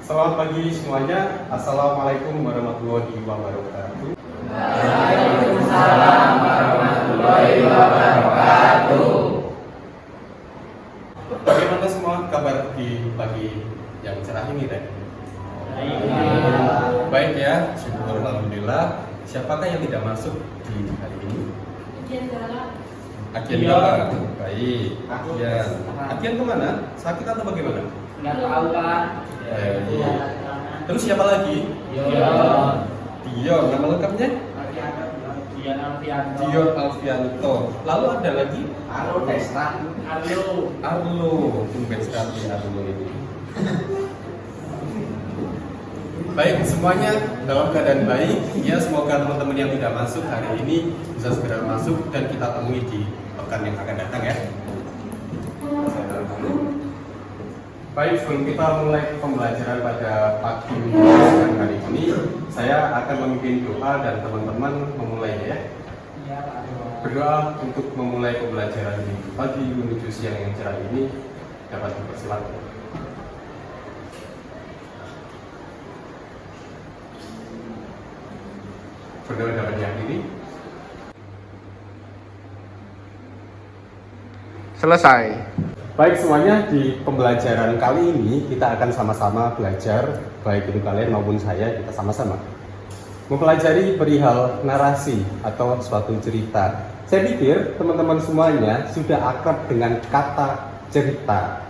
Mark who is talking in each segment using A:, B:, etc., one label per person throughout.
A: Selamat pagi semuanya. Assalamualaikum warahmatullahi wabarakatuh.
B: Waalaikumsalam warahmatullahi wabarakatuh.
A: Bagaimana semua kabar di pagi yang cerah ini, Teh? Baik ya, syukur alhamdulillah. Siapakah yang tidak masuk di hari ini? Akian Gala. Baik. Akian kemana? Sakit atau bagaimana?
B: Nggak tahu Pak.
A: Baik. Terus siapa lagi? Dion. Nama lengkapnya? Dion Alfianto. Lalu ada lagi? Arlo. Tumben sekali Arlo ini. Baik, semuanya dalam keadaan baik. Ya, semoga teman-teman yang tidak masuk hari ini bisa segera masuk dan kita temui di pekan yang akan datang ya. Baik, sebelum kita mulai pembelajaran pada pagi minggu hari ini, saya akan memimpin doa dan teman-teman memulai ya. Berdoa untuk memulai pembelajaran di pagi menuju siang yang cerah ini dapat dipersilakan. Berdoa dapat diakhiri.
C: Selesai.
A: Baik semuanya, di pembelajaran kali ini kita akan sama-sama belajar, baik itu kalian maupun saya, kita sama-sama mempelajari perihal narasi atau suatu cerita. Saya pikir teman-teman semuanya sudah akrab dengan kata cerita.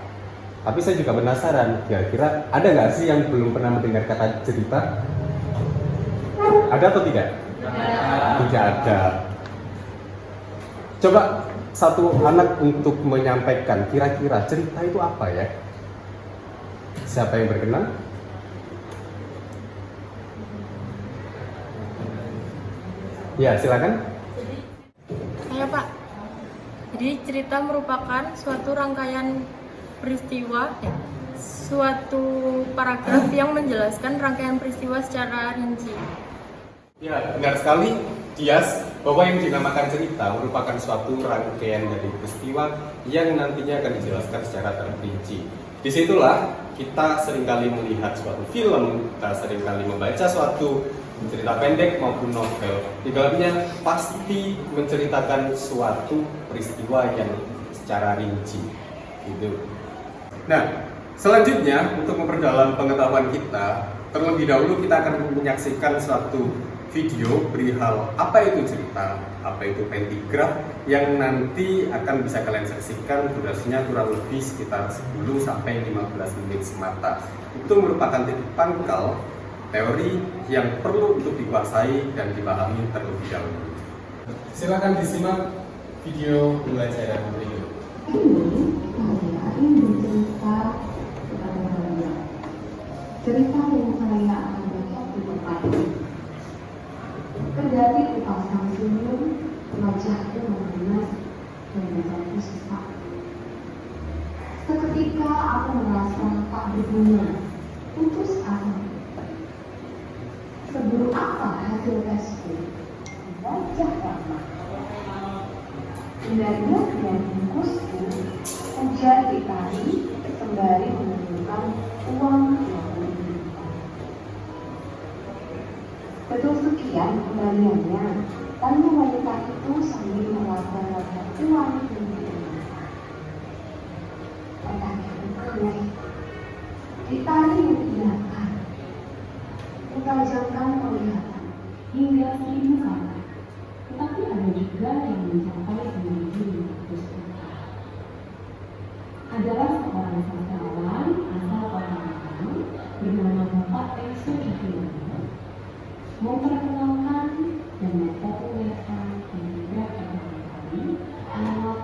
A: Tapi saya juga penasaran, kira-kira ada nggak sih yang belum pernah mendengar kata cerita? Ada atau tidak? Tidak ada. Coba satu anak untuk menyampaikan kira-kira cerita itu apa ya? Siapa yang berkenan? Ya, silakan.
D: Saya Pak. Jadi cerita merupakan suatu rangkaian peristiwa, suatu paragraf yang menjelaskan rangkaian peristiwa secara rinci.
A: Ya, benar sekali, Dias, bahwa yang dinamakan cerita merupakan suatu rangkaian dari peristiwa yang nantinya akan dijelaskan secara terperinci. Disitulah kita seringkali melihat suatu film, kita seringkali membaca suatu cerita pendek maupun novel. Di dalamnya pasti menceritakan suatu peristiwa yang secara rinci. Gitu. Nah, selanjutnya untuk memperdalam pengetahuan kita, terlebih dahulu kita akan menyaksikan suatu video perihal apa itu cerita, apa itu pentigraf yang nanti akan bisa kalian saksikan. Durasinya kurang lebih sekitar 10 sampai 15 menit semata. Itu merupakan titik pangkal teori yang perlu untuk dikuasai dan dipahami terlebih dahulu. Silakan disimak video pembelajaran berikut.
E: Cerita yang saya akan baca di tempat ini. Kendati kupasang senyum, wajahku memanas dan badanku sesak. Seketika aku merasa tak berguna, putus asa. Seburuk apa hasil tesku? Wajah ramah. Indahnya dan bungkusku, hujan ditarik sembari menunjukkan uang 20.000. Betul sekian kembaliannya, tanya wanita itu sambil melaba-laba uang 20.000. Pertanyaanku keras, ditarik mengiyakan, mentajamkan penglihatan hingga 1.000 kata, tetapi ada juga yang mencapai 1.500 kata. Adalah seorang sastrawan asal kota Malang bernama Bapak Enso Dikiano, memperkenalkan dan mempopulerkan pentigraf pertama kali anak.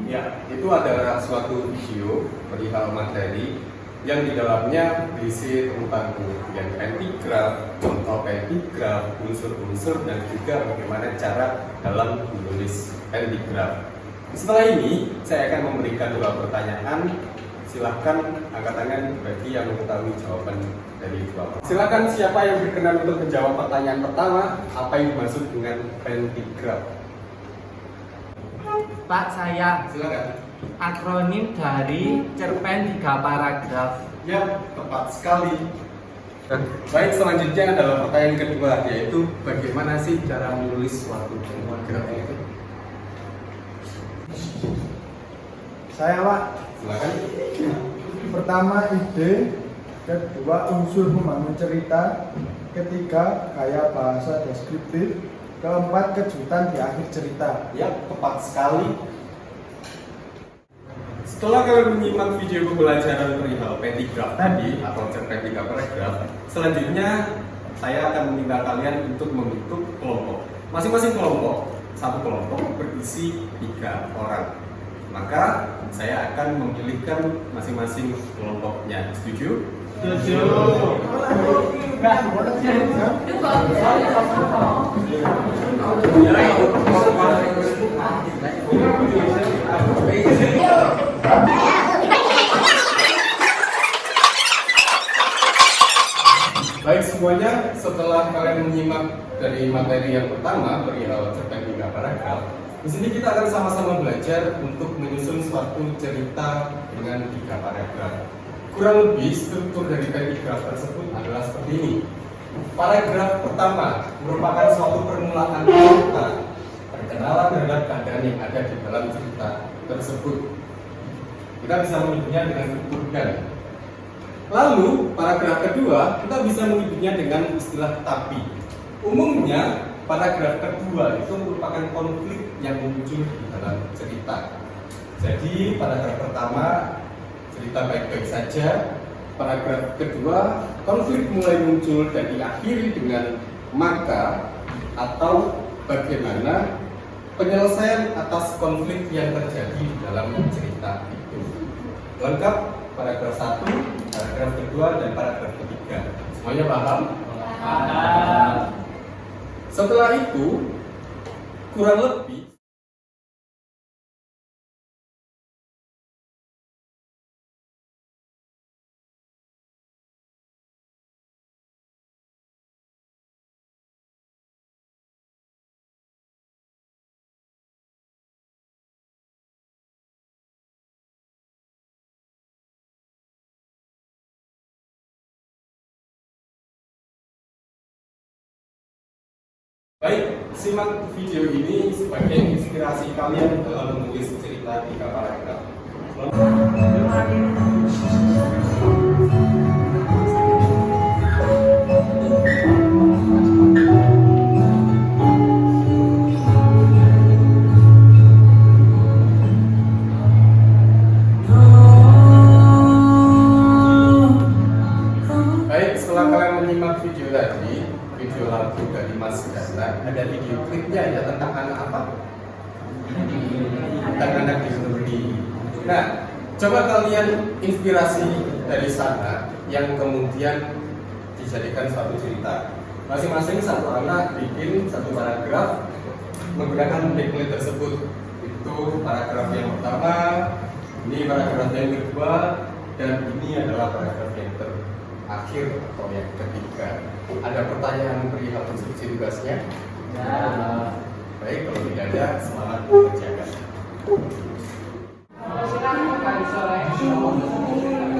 A: Ya, itu adalah suatu video perihal materi yang di dalamnya berisi tentang kemudian pentigraf, contoh pentigraf, unsur-unsur dan juga bagaimana cara dalam menulis pentigraf. Setelah ini, saya akan memberikan 2 pertanyaan. Silahkan angkat tangan bagi yang mengetahui jawaban dari 2 pertanyaan. Silahkan siapa yang berkenan untuk menjawab pertanyaan pertama, apa yang dimaksud dengan pentigraf?
B: Pak, saya
A: Silakan.
B: akronim dari cerpen 3 paragraf.
A: Ya, tepat sekali. Baik, selanjutnya adalah pertanyaan kedua, yaitu bagaimana sih cara menulis suatu paragraf itu?
C: Saya Pak,
A: Silakan.
C: pertama ide, kedua unsur membangun cerita, ketiga gaya bahasa deskriptif, keempat kejutan di akhir cerita.
A: Ya, tepat sekali. Setelah kalian menyimak video pembelajaran perihal petigraf tadi atau cerpetika paragraf, selanjutnya saya akan meminta kalian untuk membentuk kelompok. Masing-masing kelompok, satu kelompok berisi 3 orang. Maka saya akan memilihkan masing-masing kelompoknya. Setuju?
B: Setuju.
A: Baik semuanya, setelah kalian menyimak dari materi yang pertama perihal cerpetika paragraf, di sini kita akan sama-sama belajar untuk menyusun suatu cerita dengan 3 paragraf. Kurang lebih struktur dari petigraf tersebut adalah seperti ini. Paragraf pertama merupakan suatu permulaan cerita, perkenalan terhadap keadaan yang ada di dalam cerita tersebut. Kita bisa menyebutnya dengan struktur dan. Lalu, paragraf kedua, kita bisa menyebutnya dengan istilah tapi. Umumnya, paragraf kedua itu merupakan konflik yang muncul di dalam cerita. Jadi, paragraf pertama, cerita baik-baik saja. Paragraf kedua, konflik mulai muncul dan diakhiri dengan maka atau bagaimana penyelesaian atas konflik yang terjadi di dalam cerita itu. Lengkap paragraf 1, paragraf kedua, dan paragraf ketiga. Semuanya paham?
B: Paham.
A: Setelah itu, kurang lebih baik, simak video ini sebagai inspirasi kalian dalam menulis cerita 3 paragraf. Baik, setelah kalian menyimak video tadi, video lagu dari Mas Gata, ada video klipnya ya tentang anak apa? Tentang anak disabilitas. Nah, coba kalian inspirasi dari sana yang kemudian dijadikan suatu cerita. Masing-masing satu anak bikin satu paragraf menggunakan template tersebut. Itu paragraf yang pertama, ini paragraf yang kedua, dan ini adalah paragraf yang terakhir atau yang ketiga. Ada pertanyaan perihal instruksi tugasnya?
B: Ya.
A: Baik, kalau tidak ada, semangat mengerjakan.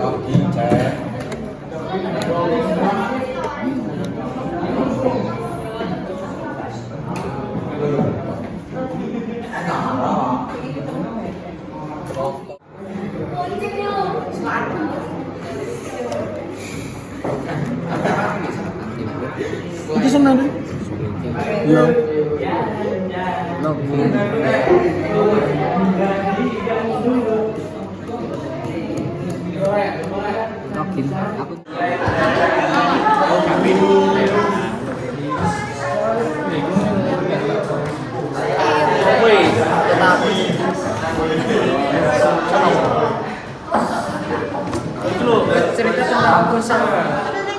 A: Kaki, cek.
C: Itu senang deh. Iya.
B: Cerita tentang aku sama.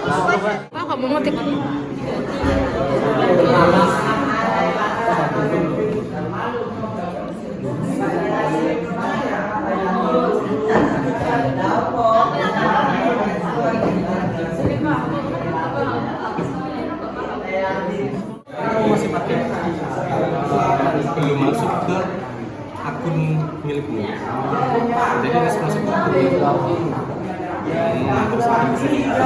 D: Pak, kamu mau tipe?
A: Kamu masih pakai belum masuk ke akun milikmu. Jadi harus masuk ke akun. Terus bisa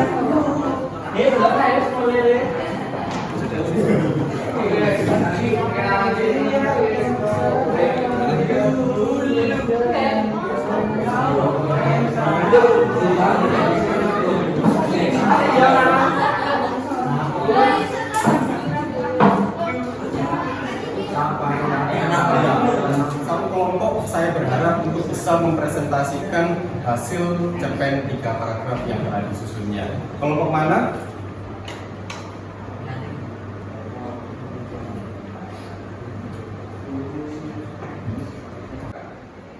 A: Satu kelompok saya berharap untuk bisa mempresentasikan hasil cerpen 3 paragraf yang telah disusunnya. Kelompok mana?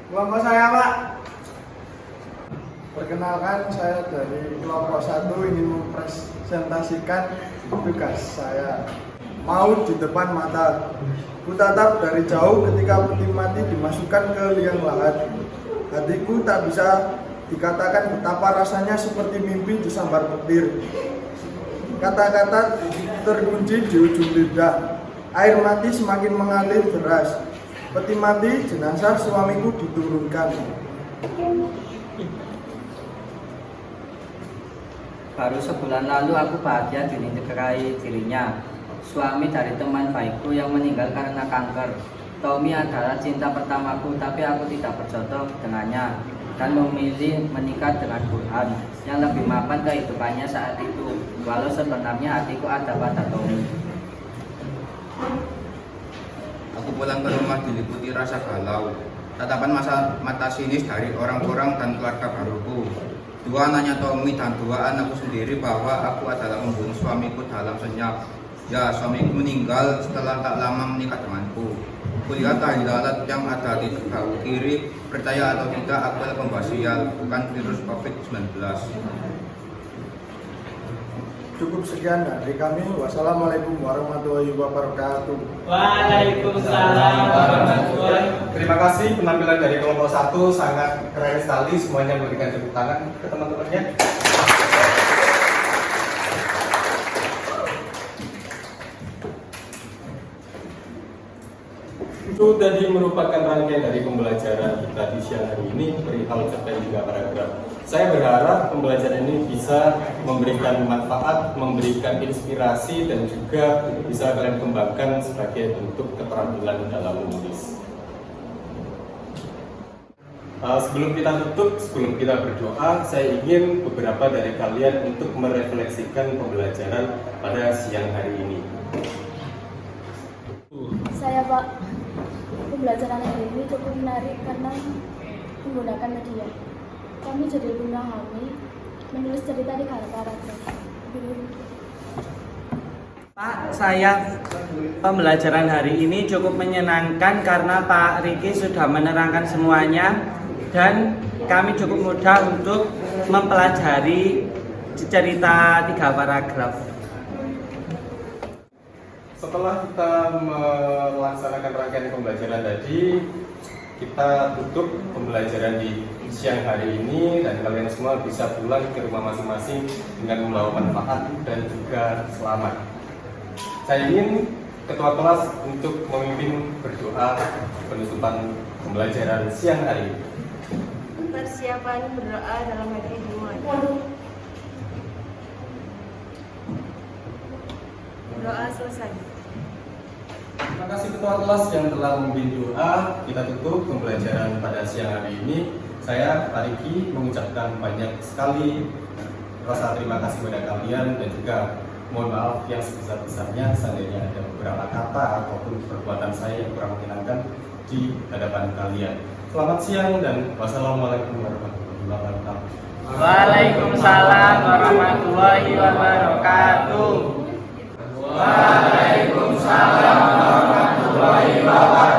C: Kelompok saya, Pak. Perkenalkan, saya dari kelompok 1 ingin mempresentasikan tugas saya. Maut di depan mata. Kutatap dari jauh ketika peti mati dimasukkan ke liang lahat. Hatiku tak bisa dikatakan betapa rasanya seperti mimpi disambar petir. Kata-kata terkunci di ujung lidah. Air mati semakin mengalir deras. Peti mati, jenazah suamiku diturunkan.
B: Baru sebulan lalu aku bahagia dinikahi dirinya. Suami dari teman baikku yang meninggal karena kanker. Tommy adalah cinta pertamaku, tapi aku tidak berjodoh dengannya dan memilih menikah dengan Quran yang lebih mapan kehidupannya saat itu. Walau sebenarnya hatiku ada pada Tommy.
F: Aku pulang ke rumah diliputi rasa galau. Tatapan mata sinis dari orang-orang dan keluarga baruku. Dua anaknya Tommy dan dua anakku sendiri bahwa aku adalah membunuh suamiku dalam senyap. Ya, suamiku meninggal setelah tak lama menikah denganku. Kulihat lalat yang ada di bahu kiri. Percaya atau tidak, aku adalah pembawa sial, bukan virus COVID-19.
C: Cukup sekian dari kami. Wassalamualaikum warahmatullahi wabarakatuh.
B: Waalaikumsalam warahmatullahi.
A: Terima kasih penampilan dari kelompok 1 sangat keren sekali. Semuanya memberikan tepuk tangan ke teman-temannya. Itu tadi merupakan rangkaian dari pembelajaran kita di siang hari ini perihal cerpen 3 paragraf. Saya berharap pembelajaran ini bisa memberikan manfaat, memberikan inspirasi, dan juga bisa kalian kembangkan sebagai bentuk keterampilan dalam menulis. Sebelum kita tutup, sebelum kita berdoa, saya ingin beberapa dari kalian untuk merefleksikan pembelajaran pada siang hari ini.
G: Saya, Pak, pembelajaran hari ini cukup menarik karena menggunakan media. Kami jadi memahami menulis cerita di paragraf.
B: Pak, saya pembelajaran hari ini cukup menyenangkan karena Pak Riki sudah menerangkan semuanya dan kami cukup mudah untuk mempelajari cerita 3 paragraf.
A: Setelah kita melaksanakan rangkaian pembelajaran tadi, kita tutup pembelajaran di siang hari ini dan kalian semua bisa pulang ke rumah masing-masing dengan membawa manfaat dan juga selamat. Saya ingin ketua kelas untuk memimpin berdoa penutupan pembelajaran siang hari ini.
G: Persiapan berdoa dalam hati dimulai. Doa selesai.
A: Terima kasih ketua kelas yang telah memimpin doa. Kita tutup pembelajaran pada siang hari ini. Saya, Pak Riki, mengucapkan banyak sekali rasa terima kasih kepada kalian dan juga mohon maaf yang sebesar-besarnya seandainya ada beberapa kata ataupun perbuatan saya yang kurang menyenangkan di hadapan kalian. Selamat siang dan wassalamualaikum warahmatullahi wabarakatuh.
B: Waalaikumsalam warahmatullahi wabarakatuh.
C: Waalaikumsalam warahmatullahi wabarakatuh.